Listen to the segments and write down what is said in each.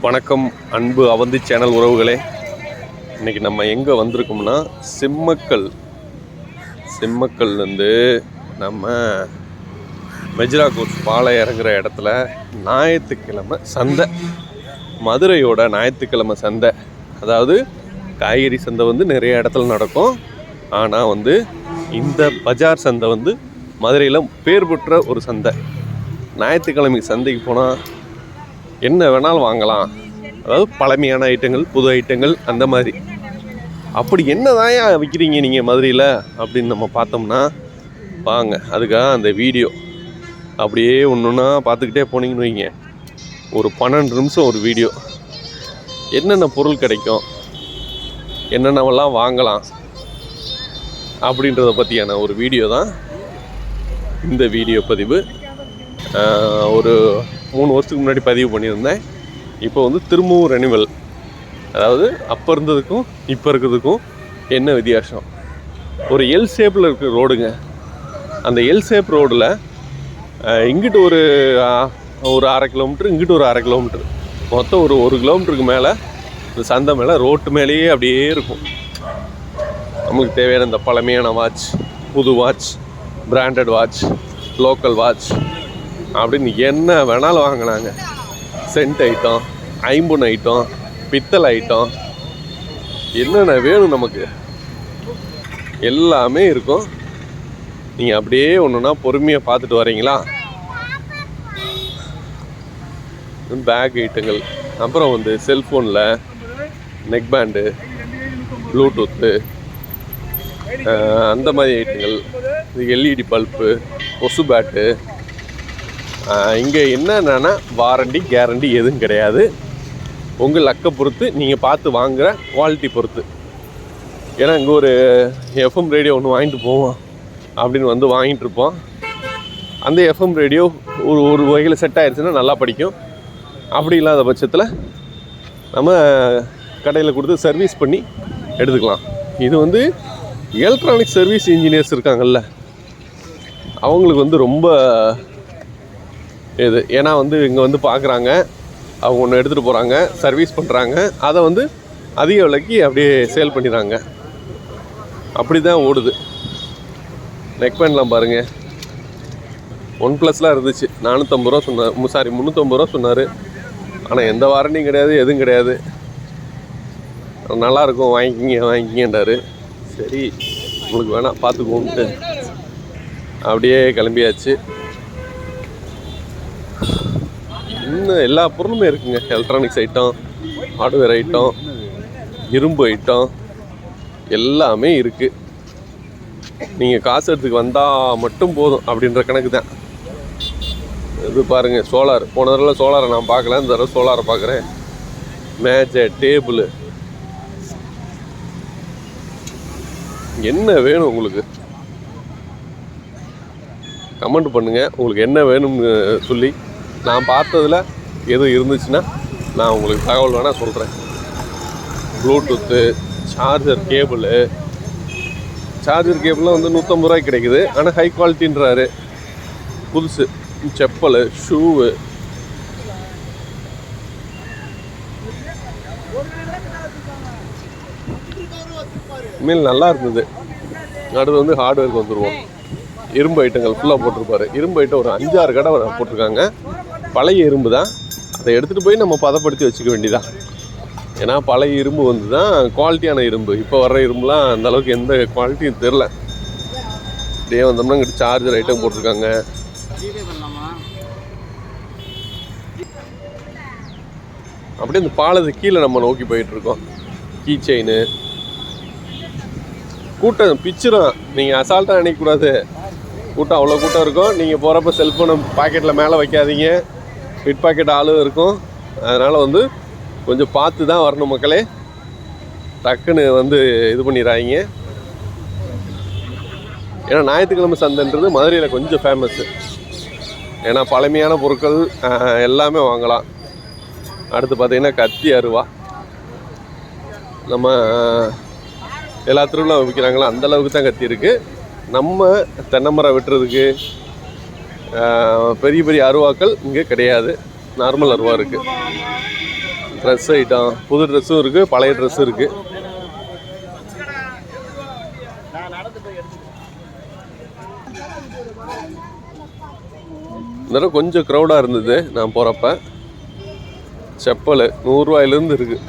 வணக்கம் அன்பு அவந்தி சேனல் உறவுகளே. இன்றைக்கி நம்ம எங்கே வந்திருக்கோம்னா சிம்மக்கல்லேருந்து நம்ம மெஜ்ரா கோர்ஸ் பாலை இறங்குற இடத்துல ஞாயிற்றுக்கிழமை சந்தை, மதுரையோட ஞாயிற்றுக்கிழமை சந்தை. அதாவது காய்கறி சந்தை வந்து நிறைய இடத்துல நடக்கும். ஆனால் இந்த பஜார் சந்தை மதுரையில் பேர் பெற்ற ஒரு சந்தை. ஞாயிற்றுக்கிழமைக்கு சந்தைக்கு போனால் என்ன வேணாலும் வாங்கலாம். அதாவது பழமையான ஐட்டங்கள், புது ஐட்டங்கள், அந்த மாதிரி. அப்படி என்னதான் விற்கிறீங்க நீங்கள் மதுரையில் அப்படின்னு நம்ம பார்த்தோம்னா வாங்க, அதுக்காக அந்த வீடியோ அப்படியே ஒன்று ஒன்றா பார்த்துக்கிட்டே போனீங்கன்னு வைங்க, ஒரு 12 நிமிஷம் ஒரு வீடியோ. என்னென்ன பொருள் கிடைக்கும், என்னென்னவெல்லாம் வாங்கலாம் அப்படின்றத பற்றியான ஒரு வீடியோ தான் இந்த வீடியோ பதிவு. ஒரு 3 வருஷத்துக்கு முன்னாடி பதிவு பண்ணியிருந்தேன். இப்போ திரும்பவும் ரெனிவல். அதாவது அப்போ இருந்ததுக்கும் இப்போ இருக்கிறதுக்கும் என்ன வித்தியாசம். ஒரு எல் ஷேப்பில் இருக்கிற ரோடுங்க. அந்த எல் ஷேப் ரோடில் இங்கிட்டு ஒரு 1/2 கிலோமீட்ரு, இங்கிட்டு ஒரு 1/2 கிலோமீட்ரு, மொத்தம் ஒரு 1 கிலோமீட்டருக்கு மேலே இந்த சந்தை மேலே ரோட்டு மேலேயே அப்படியே இருக்கும். நம்மளுக்கு தேவையான இந்த பழமையான வாட்ச், புது watch, branded watch, local watch அப்படின்னு என்ன வேணாலும் வாங்கினாங்க. சென்ட் ஐட்டம், ஐம்பொன் ஐட்டம், பித்தளை ஐட்டம், என்னென்ன வேணும் நமக்கு எல்லாமே இருக்கும். நீங்கள் அப்படியே ஒன்றுனா பொறுமையாக பார்த்துட்டு வரீங்களா. பேக் ஐட்டங்கள், அப்புறம் செல்ஃபோனில் நெக் பேண்டு, ப்ளூடூத்து, அந்த மாதிரி ஐட்டங்கள், எல்இடி பல்ப்பு, கொசு பேட்டு. இங்கே என்னென்னா வாரண்டி கேரண்டி எதுவும் கிடையாது. உங்கள் லக்கை பொறுத்து, நீங்கள் பார்த்து வாங்குகிற குவாலிட்டி பொறுத்து. ஏன்னா இங்கே ஒரு எஃப்எம் ரேடியோ ஒன்று வாங்கிட்டு போவோம் அப்படின்னு வாங்கிட்டு இருப்போம். அந்த எஃப்எம் ரேடியோ ஒரு வகையில் செட் ஆயிடுச்சுன்னா நல்லா படிக்கும். அப்படி இல்லாத பட்சத்தில் நம்ம கடையில் கொடுத்து சர்வீஸ் பண்ணி எடுத்துக்கலாம். இது எலக்ட்ரானிக் சர்வீஸ் இன்ஜினியர்ஸ் இருக்காங்கல்ல, அவங்களுக்கு ரொம்ப இது. ஏன்னா இங்கே பார்க்குறாங்க, அவங்க ஒன்று எடுத்துகிட்டு போகிறாங்க, சர்வீஸ் பண்ணுறாங்க, அதை அதிக விலைக்கு அப்படியே சேல் பண்ணிடுறாங்க. அப்படி தான் ஓடுது. நெக் பேண்ட்லாம் பாருங்கள், OnePlusலாம் இருந்துச்சு, 450 ரூபா சொன்னார், 350 ரூபா சொன்னார். ஆனால் எந்த வாரண்டியும் கிடையாது, எதுவும் கிடையாது. நல்லாயிருக்கும், வாங்கிக்கிங்கன்றார். சரி உங்களுக்கு வேணாம் பார்த்துக்கோன்ட்டு அப்படியே கிளம்பியாச்சு. இன்னும் எல்லா பொருளுமே இருக்குங்க. எலக்ட்ரானிக்ஸ் ஐட்டம், ஹார்ட்வேர் ஐட்டம், இரும்பு ஐட்டம் எல்லாமே இருக்குது. நீங்கள் காசு எடுத்துக்கு வந்தால் மட்டும் போதும் அப்படின்ற கணக்கு தான். இது பாருங்கள், சோலார். போன தடவை சோலாரை நான் பார்க்கல, இந்த தடவை சோலாரை பார்க்குறேன். மேஜை, டேபிள், என்ன வேணும் உங்களுக்கு கமெண்ட் பண்ணுங்கள். உங்களுக்கு என்ன வேணும்னு சொல்லி நான் பார்த்ததில் எதுவும் இருந்துச்சுன்னா நான் உங்களுக்கு தகவல் வேணால் சொல்கிறேன். ப்ளூடூத்து, சார்ஜர் கேபிள்லாம் 150 ரூபாய்க்கு கிடைக்குது. ஆனால் ஹை குவாலிட்டின்றாரு. புதுசு செப்பல், ஷூவு, இனிமேல் நல்லா இருந்தது. அடுத்து ஹார்ட்வேருக்கு வந்துடுவோம். இரும்பு ஐட்டங்கள் ஃபுல்லாக போட்டிருப்பாரு. இரும்பு ஐட்டம் ஒரு 5-6 கடை போட்டிருக்காங்க. பழைய இரும்பு தான், அதை எடுத்துகிட்டு போய் நம்ம பதப்படுத்தி வச்சுக்க வேண்டியதான். ஏன்னா பழைய இரும்பு தான் குவாலிட்டியான இரும்பு. இப்போ வர்ற இரும்புலாம் அந்த அளவுக்கு எந்த குவாலிட்டியும் தெரில. அப்படியே வந்தோம்னா இங்கிட்ட சார்ஜர் ஐட்டம் போட்டிருக்காங்க. அப்படியே இந்த பாலத்து கீழே நம்ம நோக்கி போயிட்டுருக்கோம். கீ செயின், கூட்டம் பிச்சிரும். நீங்கள் அசால்ட்டாக நினைக்கக்கூடாது. கூட்டம் அவ்வளோ கூட்டம் இருக்கும். நீங்கள் போகிறப்ப செல்ஃபோனை பாக்கெட்டில் மேலே வைக்காதீங்க. பிட் பாக்கெட் ஆளும் இருக்கும். அதனால் கொஞ்சம் பார்த்து தான் வரணும் மக்களே. டக்குன்னு இது பண்ணிடுறாங்க. ஏன்னா ஞாயிற்றுக்கிழமை சந்தைன்றது மதுரையில் கொஞ்சம் ஃபேமஸ்ஸு. ஏன்னா பழமையான பொருட்கள் எல்லாமே வாங்கலாம். அடுத்து பார்த்திங்கன்னா கத்தி, அருவா. நம்ம எல்லா திருவிழாவும் விற்கிறாங்களா, அந்தளவுக்கு தான் கத்தி இருக்குது. நம்ம தென்னைமரம் வெட்டுறதுக்கு பெரிய பெரிய அருவாக்கள் இங்கே கிடையாது. நார்மல் அருவா இருக்குது. ட்ரெஸ் ஐட்டம், புது ட்ரெஸ்ஸும் இருக்குது, பழைய ட்ரெஸ்ஸும் இருக்குது. இந்த தடவை கொஞ்சம் க்ரௌடாக இருந்தது நான் போகிறப்ப. செப்பல் 100 ரூபாயிலேருந்து இருக்குது,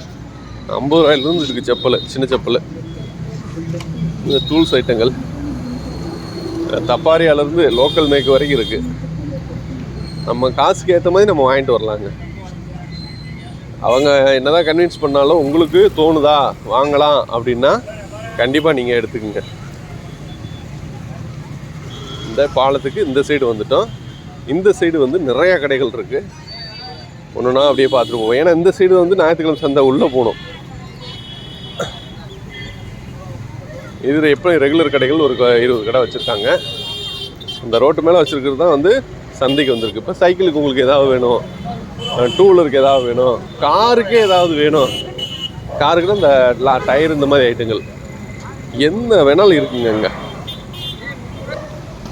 50 ரூபாயிலேருந்து இருக்குது செப்பல், சின்ன செப்பல். இந்த டூல்ஸ் ஐட்டங்கள் தப்பாரியாலேருந்து லோக்கல் மேக் வரைக்கும் இருக்குது. நம்ம காசுக்கு ஏற்ற மாதிரி நம்ம வாங்கிட்டு வரலாங்க. அவங்க என்னதான் கன்வின்ஸ் பண்ணாலும் உங்களுக்கு தோணுதா வாங்கலாம் அப்படின்னா கண்டிப்பாக நீங்கள் எடுத்துக்கோங்க. இந்த பாலத்துக்கு இந்த சைடு வந்துட்டோம். இந்த சைடு வந்து நிறையா கடைகள் இருக்குது. ஒன்றுனா அப்படியே பார்த்துட்டு போவோம். ஏன்னா இந்த சைடு வந்து ஞாயிற்றுக்கிழமை சந்தை உள்ளே போகணும். இதில் எப்போ ரெகுலர் கடைகள் ஒரு 20 கடை வச்சுருக்காங்க. இந்த ரோட்டு மேலே வச்சுருக்கிறது தான் வந்து சந்தைக்கு வந்திருக்கு. இப்போ சைக்கிளுக்கு உங்களுக்கு ஏதாவது வேணும், டூ வீலருக்கு ஏதாவது வேணும், காருக்கே ஏதாவது வேணும், காருக்கு தான் இந்த டயர் இந்த மாதிரி ஐட்டங்கள் என்ன வேணாலும் இருக்குங்க. அங்கே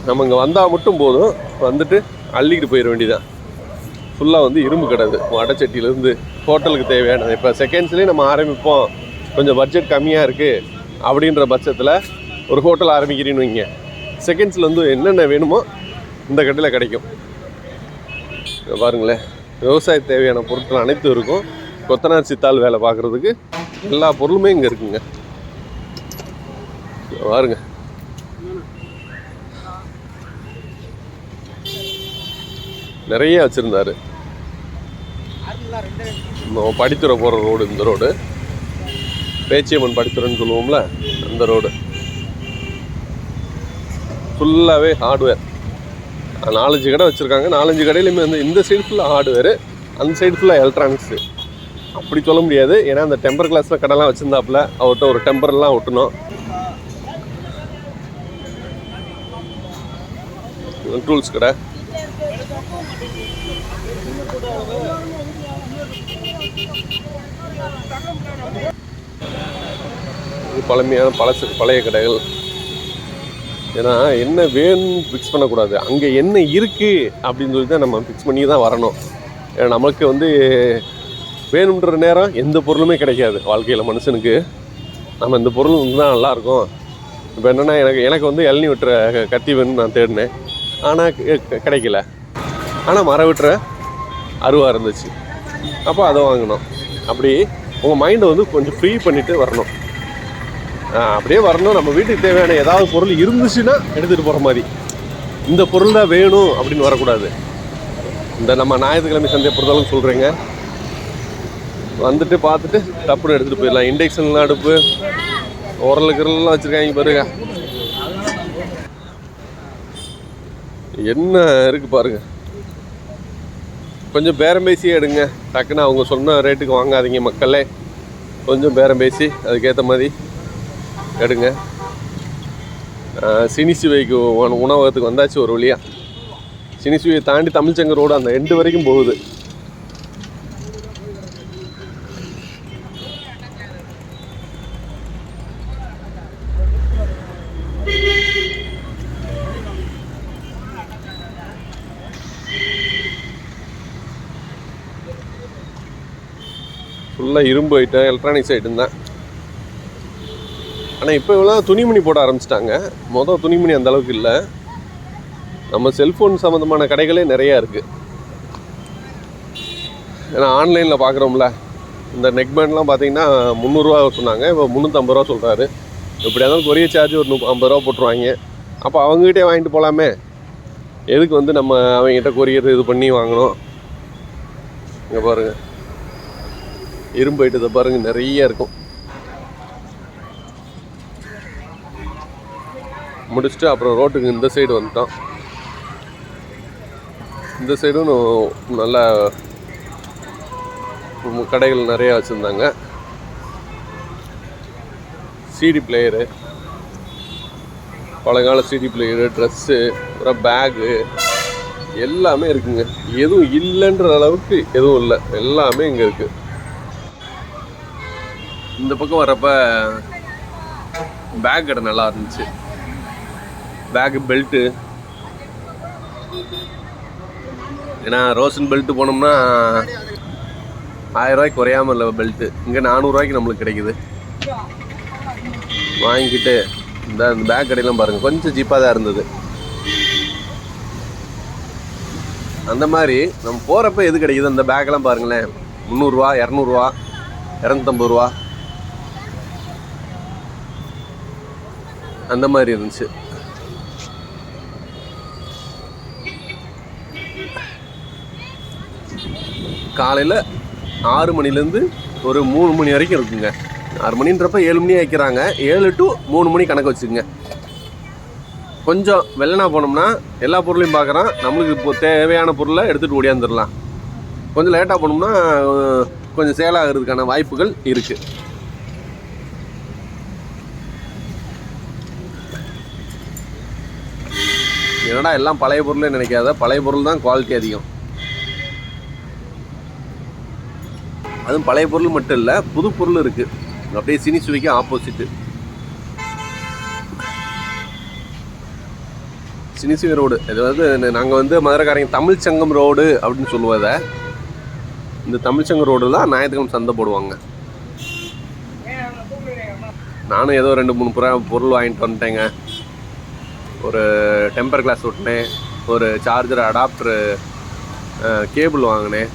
நம்ம இங்கே வந்தால் மட்டும் போதும், வந்துட்டு அள்ளிக்கிட்டு போயிட வேண்டியதான். ஃபுல்லாக வந்து இரும்பு கிடது. வடச்சட்டியிலேருந்து ஹோட்டலுக்கு தேவையானது. இப்போ செகண்ட்ஸ்லேயே நம்ம ஆரம்பிப்போம், கொஞ்சம் பட்ஜெட் கம்மியாக இருக்குது அப்படின்ற பட்சத்தில் ஒரு ஹோட்டல் ஆரம்பிக்கிறீன்னு வைங்க, செகண்ட்ஸில் வந்து என்னென்ன வேணுமோ இந்த கடையில் கிடைக்கும். பாருங்களேன், விவசாய தேவையான பொருட்கள் அனைத்தும் இருக்கும். கொத்தனார் சித்தாள் வேலை பார்க்குறதுக்கு எல்லா பொருளுமே இங்கே இருக்குங்க. பாருங்க, நிறைய வச்சுருந்தாரு. படித்துறை போகிற ரோடு இந்த ரோடு, பேச்சியம்மன் படித்துறைன்னு சொல்லுவோம்ல அந்த ரோடு. ஃபுல்லாகவே ஹார்ட்வேர். 4-5 கடை வச்சுருக்காங்க. 4-5 கடையிலுமே வந்து இந்த சைடு ஃபுல்லாக ஹார்ட்வேரு, அந்த சைடு ஃபுல்லாக எலக்ட்ரானிக்ஸு. அப்படி சொல்ல முடியாது, ஏன்னா அந்த டெம்பர் கிளாஸில் கடைலாம் வச்சுருந்தாப்புல, அவர்கிட்ட ஒரு டெம்பர்லாம் ஒட்டணும். டூல்ஸ் கடை, பழமையான பழைய கடைகள். ஏன்னா என்ன வேணும்னு ஃபிக்ஸ் பண்ணக்கூடாது, அங்கே என்ன இருக்குது அப்படின்னு சொல்லி தான் நம்ம ஃபிக்ஸ் பண்ணி தான் வரணும். ஏன்னா நமக்கு வந்து வேணுன்ற நேரம் எந்த பொருளுமே கிடைக்காது வாழ்க்கையில் மனுஷனுக்கு. நம்ம இந்த பொருள் தான் நல்லாயிருக்கும். இப்போ என்னென்னா எனக்கு வந்து இளநீ வெட்டுற கத்தி வேணும்னு நான் தேடினேன், ஆனால் கிடைக்கல. ஆனால் மரம் வெட்டுற அருவா இருந்துச்சு, அப்போ அதை வாங்கினோம். அப்படி உங்கள் மைண்டை வந்து கொஞ்சம் ஃப்ரீ பண்ணிவிட்டு வரணும். அப்படியே வரணும். நம்ம வீட்டுக்கு தேவையான ஏதாவது பொருள் இருந்துச்சுன்னா எடுத்துகிட்டு போகிற மாதிரி, இந்த பொருள் தான் வேணும் அப்படின்னு வரக்கூடாது. இந்த நம்ம ஞாயிற்றுக்கிழமை சந்தையை பொறுத்தளவுக்கு சொல்கிறேங்க, வந்துட்டு பார்த்துட்டு டப்புன்னு எடுத்துகிட்டு போயிடலாம். இண்டக்ஷன்லாம் அடுப்பு, உரலுக்குலாம் வச்சுருக்காங்க பாருங்க, என்ன இருக்குது பாருங்கள். கொஞ்சம் பேரம் பேசியே எடுங்க, டக்குன்னு அவங்க சொன்ன ரேட்டுக்கு வாங்காதீங்க மக்களே. கொஞ்சம் பேரம் பேசி அதுக்கேற்ற மாதிரி எடுங்க. சினிசுவைக்கு உணவகத்துக்கு வந்தாச்சு ஒரு வழியாக. சினிசுவையை தாண்டி தமிழ்ச்சங்க ரோடு அந்த எண்டு வரைக்கும் போகுது. ஃபுல்லாக இரும்பு ஐட்டம், எலக்ட்ரானிக்ஸ் ஐட்டம் தான். ஆனால் இப்போ இவ்வளோ துணிமணி போட ஆரம்பிச்சிட்டாங்க. மொதல் துணிமணி அந்த அளவுக்கு இல்லை. நம்ம செல்ஃபோன் சம்மந்தமான கடைகளே நிறையா இருக்குது. ஏன்னா ஆன்லைனில் பார்க்குறோம்ல, இந்த நெக் பேண்ட்லாம் பார்த்தீங்கன்னா 300 ரூபா சொன்னாங்க, இப்போ 350 ரூபா சொல்கிறாரு. எப்படியா இருந்தாலும் கொரியர் சார்ஜ் ஒரு 50 ரூபா போட்டுருவாங்க. அப்போ அவங்ககிட்டே வாங்கிட்டு போகலாமே, எதுக்கு வந்து நம்ம அவங்ககிட்ட கொரியர் இது பண்ணி வாங்கணும். இங்கே பாருங்கள், இரும்பு ஐட்டத்தை பாருங்கள், நிறைய இருக்கும். முடிச்சுட்டு அப்புறம் ரோட்டுக்கு இந்த சைடு வந்துட்டோம். இந்த சைடும் நல்ல கடைகள் நிறையா வச்சுருந்தாங்க. சிடி பிளேயரு, பழங்கால சிடி பிளேயரு, ட்ரெஸ்ஸு, அப்புறம் பேகு எல்லாமே இருக்குங்க. எதுவும் இல்லைன்ற அளவுக்கு எதுவும் இல்லை, எல்லாமே இங்கே இருக்குது. இந்த பக்கம் வர்றப்ப பேக் கடை நல்லா இருந்துச்சு. Bag, belt. ஏன்னா ரோஷன் பெல்ட்டு போனோம்னா 1000 குறையாமல் இல்லை பெல்ட்டு. இங்கே 400 நம்மளுக்கு கிடைக்குது. வாங்கிக்கிட்டு இந்த பேக் கடையெல்லாம் பாருங்கள், கொஞ்சம் சீப்பாக தான் இருந்தது. அந்த மாதிரி நம்ம போகிறப்ப எது கிடைக்குது, அந்த பேக்கெல்லாம் பாருங்களேன், 300 200 250 அந்த மாதிரி இருந்துச்சு. காலையில் 6 மணிலேருந்து ஒரு 3 மணி வரைக்கும் இருக்குங்க. 6 மணின்றப்ப 7 மணி வைக்கிறாங்க, 7 to 3 மணி கணக்கு வச்சுக்கோங்க. கொஞ்சம் வெள்ளனா போனோம்னா எல்லா பொருளையும் பார்க்குறான், நம்மளுக்கு இப்போ தேவையான பொருளை எடுத்துகிட்டு ஓடியாந்துடலாம். கொஞ்சம் லேட்டாக போனோம்னா கொஞ்சம் சேலாகிறதுக்கான வாய்ப்புகள் இருக்குது. என்னடா எல்லாம் பழைய பொருளே நினைக்காத, பழைய பொருள் தான் குவாலிட்டி அதிகம். அதுவும் பழைய பொருள் மட்டும் இல்லை, புது பொருள் இருக்குது. அப்படியே சினிசுவைக்கு ஆப்போசிட்டு சினிசுவை ரோடு. இது வந்து நாங்கள் வந்து மதுரைக்காரங்க தமிழ் சங்கம் ரோடு அப்படின்னு சொல்லுவதை. இந்த தமிழ் சங்கம் ரோடு தான் ஞாயிற்றுக்கிழமை சந்தை போடுவாங்க. நானும் ஏதோ 2-3 பொருள் வாங்கிட்டு வந்துட்டேங்க. ஒரு டெம்பர் கிளாஸ் விட்டினேன், ஒரு சார்ஜர் அடாப்டரு கேபிள் வாங்கினேன்,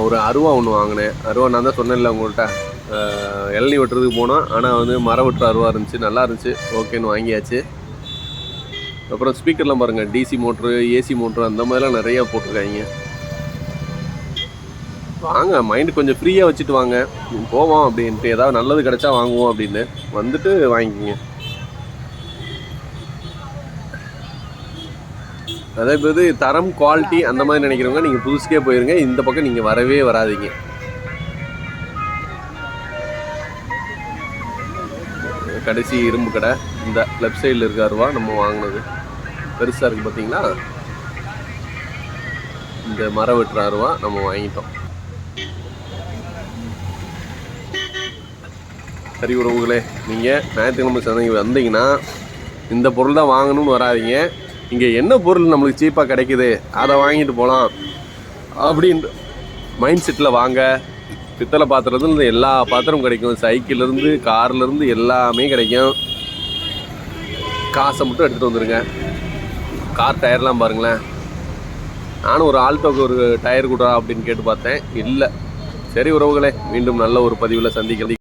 ஒரு அருவா ஒன்று வாங்கினேன். அருவா நான் தான் சொன்னேன்ல உங்கள்கிட்ட, இளநீ வெட்டுறதுக்கு போனோம். ஆனால் வந்து மரம் வெட்டுற அருவா இருந்துச்சு, நல்லா இருந்துச்சு, ஓகேன்னு வாங்கியாச்சு. அப்புறம் ஸ்பீக்கர்லாம் பாருங்கள், டிசி மோட்ரு, ஏசி மோட்ரு அந்த மாதிரிலாம் நிறையா போட்டிருக்காங்க. வாங்க, மைண்டு கொஞ்சம் ஃப்ரீயாக வச்சுட்டு வாங்க, போவோம் அப்படின்ட்டு. ஏதாவது நல்லது கிடச்சா வாங்குவோம் அப்படின்னு வந்துட்டு வாங்கிக்கிங்க. அதே போது தரம் குவாலிட்டி அந்த மாதிரி நினைக்கிறவங்க நீங்கள் புதுசுக்கே போயிருங்க. இந்த பக்கம் நீங்கள் வரவே வராதிங்க. கடைசி இரும்பு கடை இந்த லெஃப்ட் சைடில் இருக்காருவா நம்ம வாங்கினது. பெருசாக இருக்குது பார்த்தீங்களா, இந்த மரம் வெட்டுற அருவா நம்ம வாங்கிட்டோம். சரி உறவுகளே, நீங்கள் ஞாயிற்றுக்கிழமை சந்தைக்கு வந்தீங்கன்னா இந்த பொருள் தான் வாங்கணும்னு வராதிங்க. இங்கே என்ன பொருள் நம்மளுக்கு சீப்பாக கிடைக்குது அதை வாங்கிட்டு போகலாம் அப்படின்ற மைண்ட் செட்டில் வாங்க. பித்தளை பாத்திரத்துலேருந்து எல்லா பாத்திரமும் கிடைக்கும், சைக்கிள்லேருந்து கார்லேருந்து எல்லாமே கிடைக்கும். காசை மட்டும் எடுத்துகிட்டு வந்துடுங்க. கார் டயர்லாம் பாருங்களேன். நானும் ஒரு ஆல்டோக்கு ஒரு டயர் கொடுறா அப்படின்னு கேட்டு பார்த்தேன், இல்லை. சரி உறவுகளே, மீண்டும் நல்ல ஒரு பதிவில் சந்திக்கலாம்.